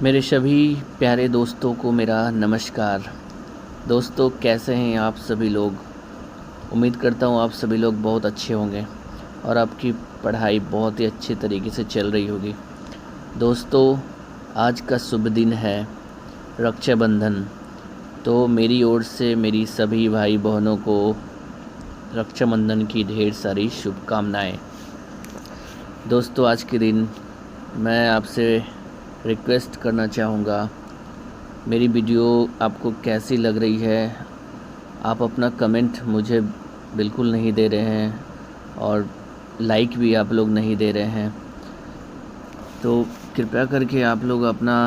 मेरे सभी प्यारे दोस्तों को मेरा नमस्कार। दोस्तों, कैसे हैं आप सभी लोग? उम्मीद करता हूँ आप सभी लोग बहुत अच्छे होंगे और आपकी पढ़ाई बहुत ही अच्छे तरीके से चल रही होगी। दोस्तों, आज का शुभ दिन है रक्षाबंधन। तो मेरी ओर से मेरी सभी भाई बहनों को रक्षाबंधन की ढेर सारी शुभकामनाएं। दोस्तों, आज के दिन मैं आपसे रिक्वेस्ट करना चाहूँगा, मेरी वीडियो आपको कैसी लग रही है? आप अपना कमेंट मुझे बिल्कुल नहीं दे रहे हैं और लाइक भी आप लोग नहीं दे रहे हैं। तो कृपया करके आप लोग अपना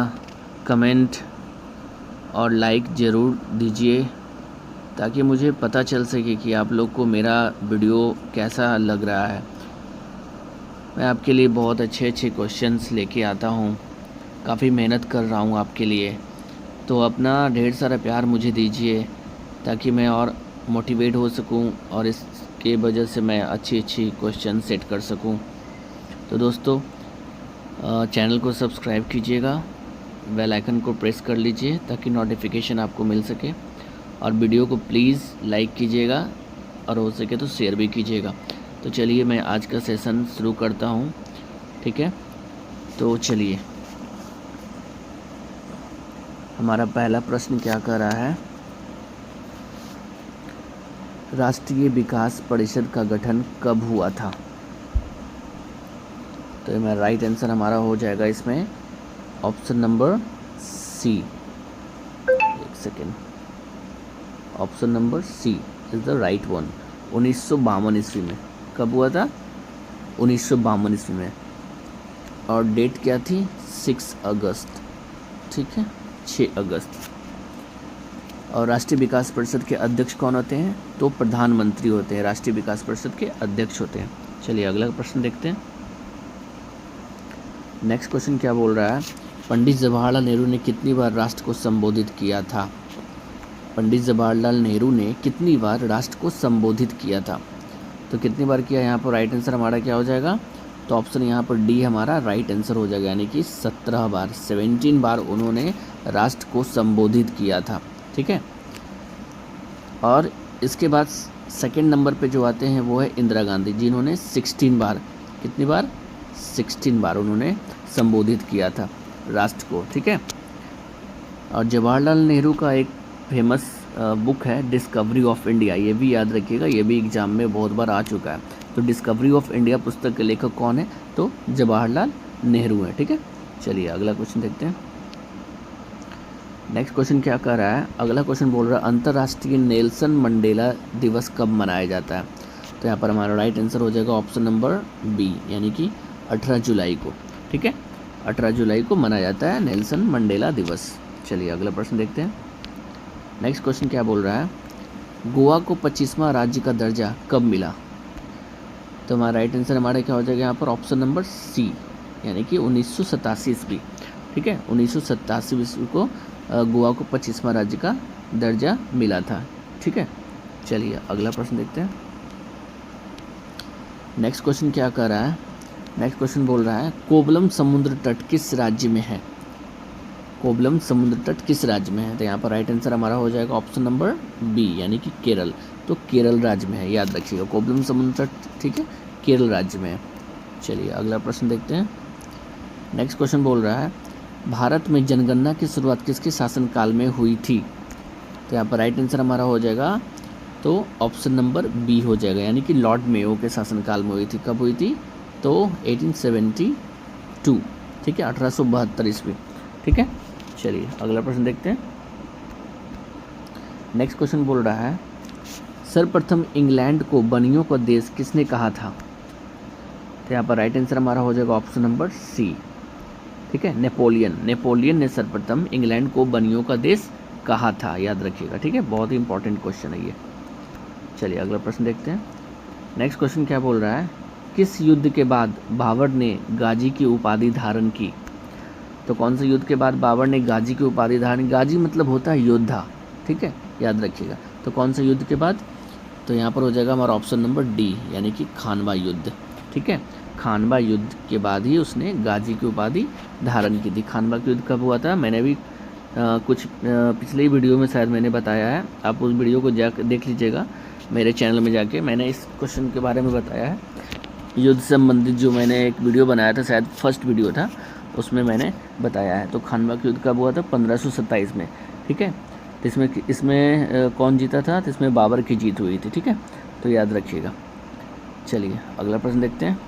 कमेंट और लाइक ज़रूर दीजिए ताकि मुझे पता चल सके कि आप लोग को मेरा वीडियो कैसा लग रहा है। मैं आपके लिए बहुत अच्छे क्वेश्चंस लेके आता हूँ, काफ़ी मेहनत कर रहा हूँ आपके लिए। तो अपना ढेर सारा प्यार मुझे दीजिए ताकि मैं और मोटिवेट हो सकूँ और इसके वजह से मैं अच्छी क्वेश्चन सेट कर सकूँ। तो दोस्तों, चैनल को सब्सक्राइब कीजिएगा, बेल आइकन को प्रेस कर लीजिए ताकि नोटिफिकेशन आपको मिल सके, और वीडियो को प्लीज़ लाइक कीजिएगा और हो सके तो शेयर भी कीजिएगा। तो चलिए मैं आज का सेशन शुरू करता हूँ, ठीक है? तो चलिए, हमारा पहला प्रश्न क्या कह रहा है? राष्ट्रीय विकास परिषद का गठन कब हुआ था? तो मेरा राइट आंसर हमारा हो जाएगा इसमें ऑप्शन नंबर सी। एक second, option number C is the right one. 1952 ईस्वी में। कब हुआ था? 1952 ईस्वी में। और डेट क्या थी? 6 अगस्त, ठीक है, 6 अगस्त। और राष्ट्रीय विकास परिषद के अध्यक्ष कौन होते हैं? तो प्रधानमंत्री होते हैं, राष्ट्रीय विकास परिषद के अध्यक्ष होते हैं। चलिए अगला प्रश्न देखते हैं। नेक्स्ट क्वेश्चन क्या बोल रहा है? पंडित जवाहरलाल नेहरू ने कितनी बार राष्ट्र को संबोधित किया था? पंडित जवाहरलाल नेहरू ने कितनी बार राष्ट्र को संबोधित किया था? तो कितनी बार किया? यहाँ पर राइट आंसर हमारा क्या हो जाएगा? तो ऑप्शन यहाँ पर डी हमारा राइट आंसर हो जाएगा, यानी कि 17 बार, 17 बार उन्होंने राष्ट्र को संबोधित किया था, ठीक है। और इसके बाद सेकंड नंबर पे जो आते हैं वो है इंदिरा गांधी, जिन्होंने 16 बार, कितनी बार? 16 बार उन्होंने संबोधित किया था राष्ट्र को, ठीक है। और जवाहरलाल नेहरू का एक फेमस बुक है डिस्कवरी ऑफ इंडिया, ये भी याद रखिएगा, ये भी एग्जाम में बहुत बार आ चुका है। तो डिस्कवरी ऑफ इंडिया पुस्तक के लेखक कौन है? तो जवाहरलाल नेहरू है, ठीक है। चलिए अगला क्वेश्चन देखते हैं। नेक्स्ट क्वेश्चन क्या कह रहा है? अगला क्वेश्चन बोल रहा है अंतर्राष्ट्रीय नेल्सन मंडेला दिवस कब मनाया जाता है? तो यहाँ पर हमारा राइट आंसर हो जाएगा ऑप्शन नंबर बी, यानी कि 18 जुलाई को, ठीक है। 18 जुलाई को मनाया जाता है नेल्सन मंडेला दिवस। चलिए अगला प्रश्न देखते हैं। नेक्स्ट क्वेश्चन क्या बोल रहा है? गोवा को 25वां राज्य का दर्जा कब मिला? तो हमारा राइट आंसर हमारा क्या हो जाएगा यहाँ पर? ऑप्शन नंबर सी, यानी कि 1987 ईस्वी, ठीक है। 1987 ईस्वी को गोवा को 25वां राज्य का दर्जा मिला था, ठीक है। चलिए अगला प्रश्न देखते हैं। नेक्स्ट क्वेश्चन क्या कर रहा है? नेक्स्ट क्वेश्चन बोल रहा है कोवलम समुद्र तट किस राज्य में है? कोवलम समुद्र तट किस राज्य में है? तो यहाँ पर राइट आंसर हमारा हो जाएगा ऑप्शन नंबर बी, यानी कि केरल। तो केरल राज्य में है, याद रखिएगा, कोवलम समुद्र तट, ठीक है, केरल राज्य में है। चलिए अगला प्रश्न देखते हैं। नेक्स्ट क्वेश्चन बोल रहा है भारत में जनगणना की शुरुआत किसके शासनकाल में हुई थी? तो यहाँ पर राइट आंसर हमारा हो जाएगा तो ऑप्शन नंबर बी हो जाएगा, यानी कि लॉर्ड मेयो के शासनकाल में हुई थी। कब हुई थी? तो 1872, ठीक है, 1872 ईस्वी, ठीक है। चलिए अगला प्रश्न देखते हैं। नेक्स्ट क्वेश्चन बोल रहा है सर्वप्रथम इंग्लैंड को बनियों का देश किसने कहा था? तो यहाँ पर राइट आंसर हमारा हो जाएगा ऑप्शन नंबर सी, ठीक है, नेपोलियन ने सर्वप्रथम इंग्लैंड को बनियों का देश कहा था, याद रखिएगा, ठीक है। बहुत ही इंपॉर्टेंट क्वेश्चन है ये। चलिए अगला प्रश्न देखते हैं। नेक्स्ट क्वेश्चन क्या बोल रहा है किस युद्ध के बाद बाबर ने गाजी की उपाधि धारण की? तो कौन से युद्ध के बाद बाबर ने गाजी की उपाधि धारण? गाजी मतलब होता है योद्धा, ठीक है, याद रखिएगा। तो कौन से युद्ध के बाद? तो यहाँ पर हो जाएगा हमारा ऑप्शन नंबर डी, यानी कि खानवा युद्ध, ठीक है। खानवा युद्ध के बाद ही उसने गाजी की उपाधि धारण की थी। खानवा का युद्ध कब हुआ था, मैंने भी कुछ पिछले ही वीडियो में शायद मैंने बताया है, आप उस वीडियो को जा देख लीजिएगा मेरे चैनल में जाके, मैंने इस क्वेश्चन के बारे में बताया है। युद्ध से संबंधित जो मैंने एक वीडियो बनाया था, शायद फर्स्ट वीडियो था, उसमें मैंने बताया है। तो खानवा का युद्ध कब हुआ था, 1527 में। ठीक है, तो इसमें कौन जीता था, तो इसमें बाबर की जीत हुई थी। ठीक है, तो याद रखिएगा। चलिए अगला प्रश्न देखते हैं।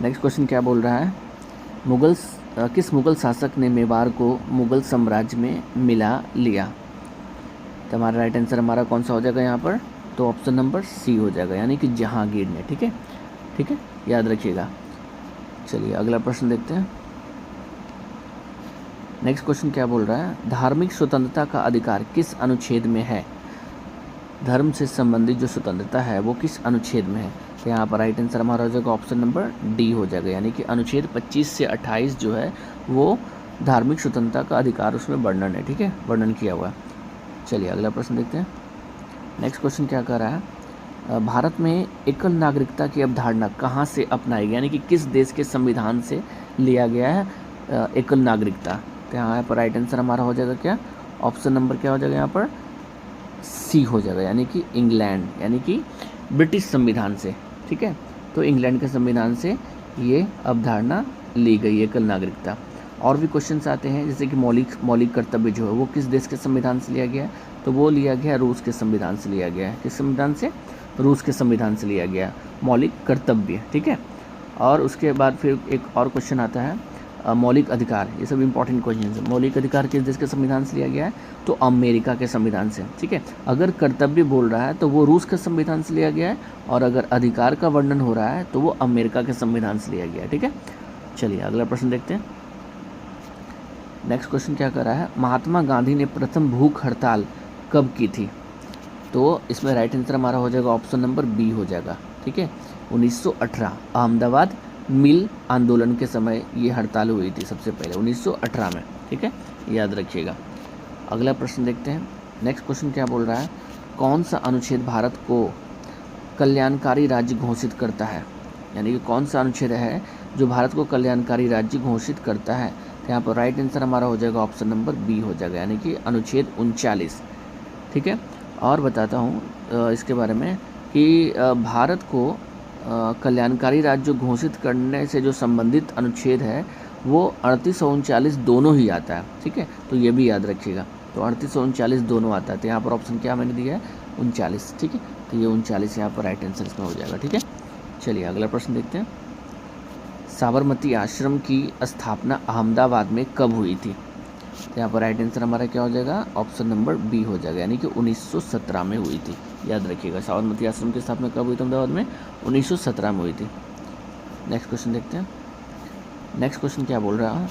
नेक्स्ट क्वेश्चन क्या बोल रहा है, किस मुग़ल शासक ने मेवाड़ को मुग़ल साम्राज्य में मिला लिया। तो हमारा राइट आंसर हमारा कौन सा हो जाएगा यहाँ पर, तो ऑप्शन नंबर सी हो जाएगा, यानी कि जहांगीर ने। ठीक है, ठीक है, याद रखिएगा। चलिए अगला प्रश्न देखते हैं। नेक्स्ट क्वेश्चन क्या बोल रहा है, धार्मिक स्वतंत्रता का अधिकार किस अनुच्छेद में है। धर्म से संबंधित जो स्वतंत्रता है वो किस अनुच्छेद में है, तो यहाँ पर राइट आंसर हमारा हो जाएगा ऑप्शन नंबर डी हो जाएगा, यानी कि अनुच्छेद 25 से 28 जो है वो धार्मिक स्वतंत्रता का अधिकार उसमें वर्णन है। ठीक है, वर्णन किया हुआ है। चलिए अगला प्रश्न देखते हैं। नेक्स्ट क्वेश्चन क्या कर रहा है, भारत में एकल नागरिकता की अवधारणा कहाँ से अपनाई गई, यानी कि किस देश के संविधान से लिया गया है एकल नागरिकता। तो यहाँ पर राइट आंसर हमारा हो जाएगा क्या, ऑप्शन नंबर क्या हो जाएगा यहाँ पर सी हो जाएगा, यानी कि इंग्लैंड, यानी कि ब्रिटिश संविधान से। ठीक है, तो इंग्लैंड के संविधान से ये अवधारणा ली गई एकल नागरिकता। और भी क्वेश्चंस आते हैं, जैसे कि मौलिक कर्तव्य जो है वो किस देश के संविधान से लिया गया है, तो वो लिया गया रूस के संविधान से लिया गया है। किस संविधान से, रूस के संविधान से लिया गया मौलिक कर्तव्य। ठीक है, और उसके बाद फिर एक और क्वेश्चन आता है मौलिक अधिकार, ये सब इंपॉर्टेंट क्वेश्चन है। मौलिक अधिकार किस देश के संविधान से लिया गया है, तो अमेरिका के संविधान से। ठीक है, अगर कर्तव्य बोल रहा है तो वो रूस के संविधान से लिया गया है, और अगर अधिकार का वर्णन हो रहा है तो वो अमेरिका के संविधान से लिया गया है। ठीक है, चलिए अगला प्रश्न देखते हैं। नेक्स्ट क्वेश्चन क्या कर रहा है, महात्मा गांधी ने प्रथम भूख हड़ताल कब की थी, तो इसमें राइट आंसर हमारा हो जाएगा ऑप्शन नंबर बी हो जाएगा। ठीक है, 1918 अहमदाबाद मिल आंदोलन के समय ये हड़ताल हुई थी सबसे पहले 1918 में। ठीक है, याद रखिएगा। अगला प्रश्न देखते हैं। नेक्स्ट क्वेश्चन क्या बोल रहा है, कौन सा अनुच्छेद भारत को कल्याणकारी राज्य घोषित करता है, यानी कि कौन सा अनुच्छेद है जो भारत को कल्याणकारी राज्य घोषित करता है। तो यहाँ पर राइट आंसर हमारा हो जाएगा ऑप्शन नंबर बी हो जाएगा, यानी कि अनुच्छेद 39। ठीक है, और बताता हूँ इसके बारे में कि भारत को कल्याणकारी राज्य घोषित करने से जो संबंधित अनुच्छेद है वो 38 और 39 दोनों ही आता है। ठीक है, तो ये भी याद रखिएगा, तो 38 और 39 दोनों आता है। तो यहाँ पर ऑप्शन क्या मैंने दिया है 39। ठीक है, तो ये 39 यहाँ पर राइट आंसर इसमें हो जाएगा। ठीक है, चलिए अगला प्रश्न देखते हैं। साबरमती आश्रम की स्थापना अहमदाबाद में कब हुई थी, तो यहाँ पर राइट आंसर हमारा क्या हो जाएगा, ऑप्शन नंबर बी हो जाएगा, यानी कि 1917 में हुई थी। याद रखिएगा, साबरमती आश्रम की स्थापना कब हुई थी अहमदाबाद में, 1917 में हुई थी। नेक्स्ट क्वेश्चन देखते हैं। नेक्स्ट क्वेश्चन क्या बोल रहा है,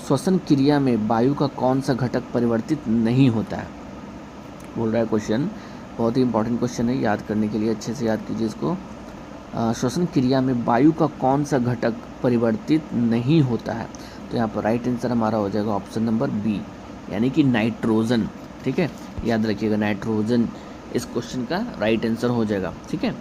श्वसन क्रिया में वायु का कौन सा घटक परिवर्तित नहीं होता है, बोल रहा है क्वेश्चन, बहुत ही इंपॉर्टेंट क्वेश्चन है, याद करने के लिए अच्छे से याद कीजिए इसको। श्वसन क्रिया में वायु का कौन सा घटक परिवर्तित नहीं होता है, तो यहाँ पर राइट आंसर हमारा हो जाएगा ऑप्शन नंबर बी, यानी कि नाइट्रोजन। ठीक है, याद रखिएगा, नाइट्रोजन इस क्वेश्चन का राइट आंसर हो जाएगा। ठीक है,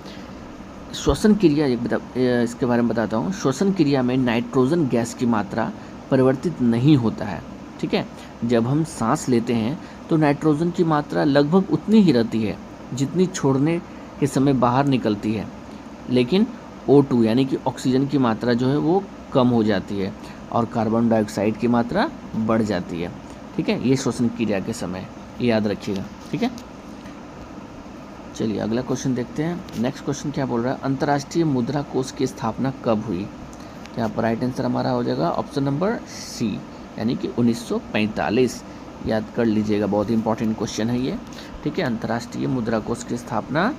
श्वसन क्रिया इसके बारे में बताता हूँ। श्वसन क्रिया में नाइट्रोजन गैस की मात्रा परिवर्तित नहीं होता है। ठीक है, जब हम सांस लेते हैं तो नाइट्रोजन की मात्रा लगभग उतनी ही रहती है जितनी छोड़ने के समय बाहर निकलती है, लेकिन O2 यानी कि ऑक्सीजन की मात्रा जो है वो कम हो जाती है और कार्बन डाइऑक्साइड की मात्रा बढ़ जाती है। ठीक है, ये श्वसन क्रिया के समय याद रखिएगा। ठीक है, चलिए अगला क्वेश्चन देखते हैं। नेक्स्ट क्वेश्चन क्या बोल रहा है, अंतर्राष्ट्रीय मुद्रा कोष की स्थापना कब हुई, तो यहाँ पर राइट आंसर हमारा हो जाएगा ऑप्शन नंबर सी, यानी कि 1945। याद कर लीजिएगा, बहुत ही इंपॉर्टेंट क्वेश्चन है ये। ठीक है, अंतर्राष्ट्रीय मुद्रा कोष की स्थापना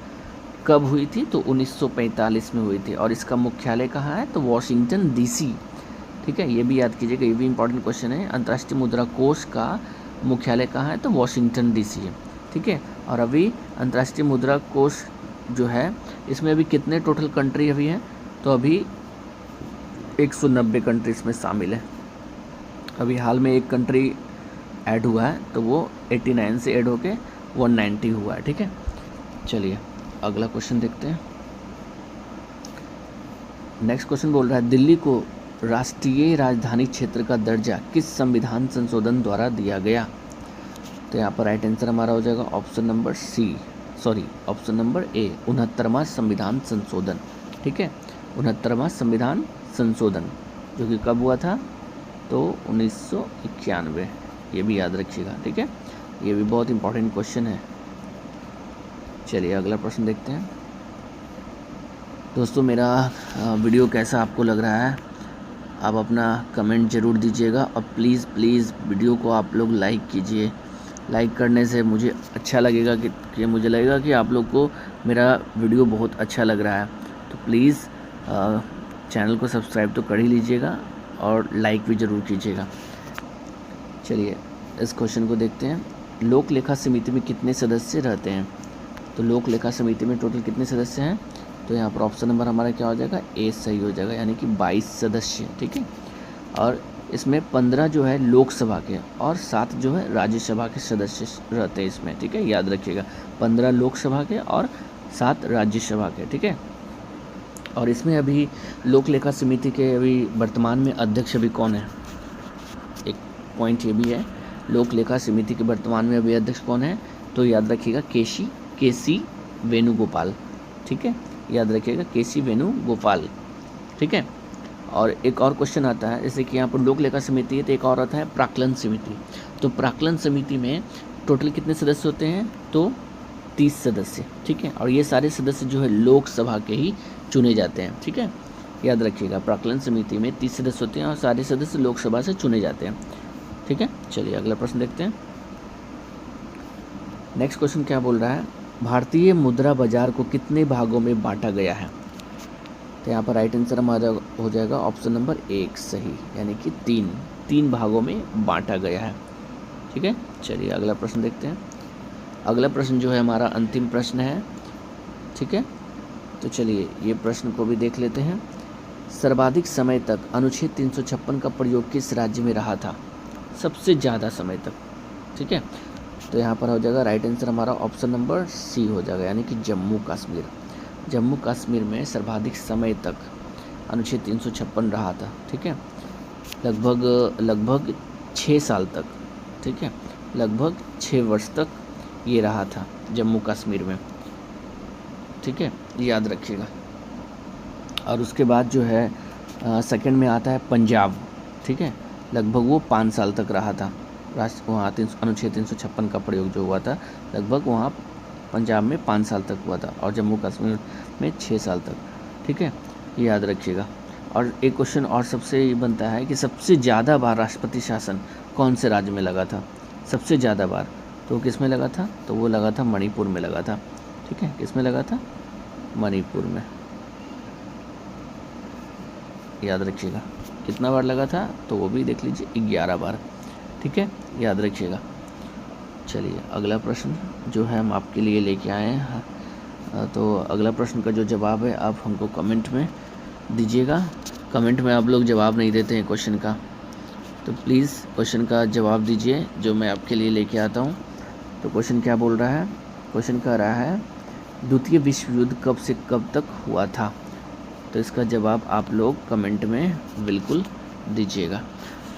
कब हुई थी, तो 1945 में हुई थी, और इसका मुख्यालय कहाँ है, तो वॉशिंगटन DC। ठीक है, ये भी याद कीजिएगा, ये भी इंपॉर्टेंट क्वेश्चन है। अंतर्राष्ट्रीय मुद्रा कोष का मुख्यालय कहाँ है, तो वॉशिंगटन DC है। ठीक है, और अभी अंतर्राष्ट्रीय मुद्रा कोष जो है इसमें अभी कितने टोटल कंट्री अभी हैं, तो अभी 190 कंट्री इसमें शामिल है। अभी हाल में एक कंट्री ऐड हुआ है, तो वो 89 से ऐड होके 190 हुआ है। ठीक है, चलिए अगला क्वेश्चन देखते हैं। नेक्स्ट क्वेश्चन बोल रहा है दिल्ली को राष्ट्रीय राजधानी क्षेत्र का दर्जा किस संविधान संशोधन द्वारा दिया गया। तो यहाँ पर राइट आंसर हमारा हो जाएगा ऑप्शन नंबर ए 69वां संविधान संशोधन। ठीक है, 69वां संविधान संशोधन जो कि कब हुआ था, तो 1991, ये भी याद रखिएगा। ठीक है, ये भी बहुत इंपॉर्टेंट क्वेश्चन है। चलिए अगला प्रश्न देखते हैं। दोस्तों मेरा वीडियो कैसा आपको लग रहा है, आप अपना कमेंट ज़रूर दीजिएगा और प्लीज़ वीडियो को आप लोग लाइक कीजिए। लाइक करने से मुझे अच्छा लगेगा कि मुझे लगेगा कि आप लोग को मेरा वीडियो बहुत अच्छा लग रहा है। तो प्लीज़ चैनल को सब्सक्राइब तो कर ही लीजिएगा और लाइक भी ज़रूर कीजिएगा। चलिए इस क्वेश्चन को देखते हैं। लोक लेखा समिति में कितने सदस्य रहते हैं। तो लोक लेखा समिति में टोटल कितने सदस्य हैं, तो यहाँ पर ऑप्शन नंबर हमारा क्या हो जाएगा, ए सही हो जाएगा, यानी कि 22 सदस्य। ठीक है, और इसमें 15 जो है लोकसभा के और 7 जो है राज्यसभा के सदस्य रहते हैं इसमें। ठीक है, याद रखिएगा 15 लोकसभा के और 7 राज्यसभा के। ठीक है, और इसमें अभी लोक लेखा समिति के अभी वर्तमान में अध्यक्ष अभी कौन है, एक पॉइंट ये भी है, लोक लेखा समिति के वर्तमान में अभी अध्यक्ष कौन है, तो याद रखिएगा केसी वेणुगोपाल। ठीक है, याद रखिएगा केसी वेणुगोपाल। ठीक है, और एक और क्वेश्चन आता है, जैसे कि यहाँ पर लोक लेखा समिति है तो एक और आता है प्राक्कलन समिति। तो प्राक्कलन समिति में टोटल कितने सदस्य होते हैं, तो 30 सदस्य। ठीक है, और ये सारे सदस्य जो है लोकसभा के ही चुने जाते हैं। ठीक है, याद रखिएगा प्राक्कलन समिति में 30 सदस्य होते हैं और सारे सदस्य लोकसभा से चुने जाते हैं। ठीक है, चलिए अगला प्रश्न देखते हैं। नेक्स्ट क्वेश्चन क्या बोल रहा है, भारतीय मुद्रा बाजार को कितने भागों में बांटा गया है। तो यहाँ पर राइट आंसर हमारा हो जाएगा ऑप्शन नंबर 1 सही, यानी कि 3 भागों में बांटा गया है। ठीक है, चलिए अगला प्रश्न देखते हैं। अगला प्रश्न जो है हमारा अंतिम प्रश्न है। ठीक है, तो चलिए ये प्रश्न को भी देख लेते हैं। सर्वाधिक समय तक अनुच्छेद 356 का प्रयोग किस राज्य में रहा था, सबसे ज़्यादा समय तक। ठीक है, तो यहाँ पर हो जाएगा राइट आंसर हमारा ऑप्शन नंबर सी हो जाएगा, यानी कि जम्मू कश्मीर। जम्मू कश्मीर में सर्वाधिक समय तक अनुच्छेद 356 रहा था। ठीक है, लगभग 6 साल तक। ठीक है, लगभग 6 वर्ष तक ये रहा था जम्मू कश्मीर में। ठीक है, याद रखिएगा। और उसके बाद जो है सेकंड में आता है पंजाब। ठीक है, लगभग वो 5 साल तक रहा था वहाँ अनुच्छेद 356 का प्रयोग जो हुआ था, लगभग वहाँ पंजाब में 5 साल तक हुआ था और जम्मू कश्मीर में 6 साल तक। ठीक है, ये याद रखिएगा। और एक क्वेश्चन और सबसे ये बनता है कि सबसे ज़्यादा बार राष्ट्रपति शासन कौन से राज्य में लगा था, सबसे ज़्यादा बार, तो किस में लगा था, तो वो लगा था मणिपुर में लगा था। ठीक है, किस में लगा था, मणिपुर में। याद रखिएगा कितना बार लगा था, तो वो भी देख लीजिए 11 बार। ठीक है, याद रखिएगा। चलिए अगला प्रश्न जो है हम आपके लिए लेके आए हैं। तो अगला प्रश्न का जो जवाब है आप हमको कमेंट में दीजिएगा। कमेंट में आप लोग जवाब नहीं देते हैं क्वेश्चन का, तो प्लीज़ क्वेश्चन का जवाब दीजिए जो मैं आपके लिए लेके आता हूँ। तो क्वेश्चन क्या बोल रहा है, क्वेश्चन कह रहा है द्वितीय विश्व युद्ध कब से कब तक हुआ था। तो इसका जवाब आप लोग कमेंट में बिल्कुल दीजिएगा।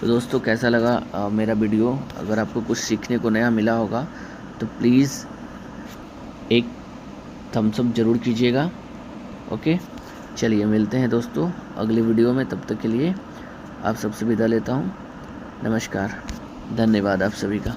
तो दोस्तों कैसा लगा मेरा वीडियो, अगर आपको कुछ सीखने को नया मिला होगा तो प्लीज़ एक थम्स अप ज़रूर कीजिएगा। ओके, चलिए मिलते हैं दोस्तों अगले वीडियो में। तब तक के लिए आप सबसे विदा लेता हूँ। नमस्कार, धन्यवाद आप सभी का।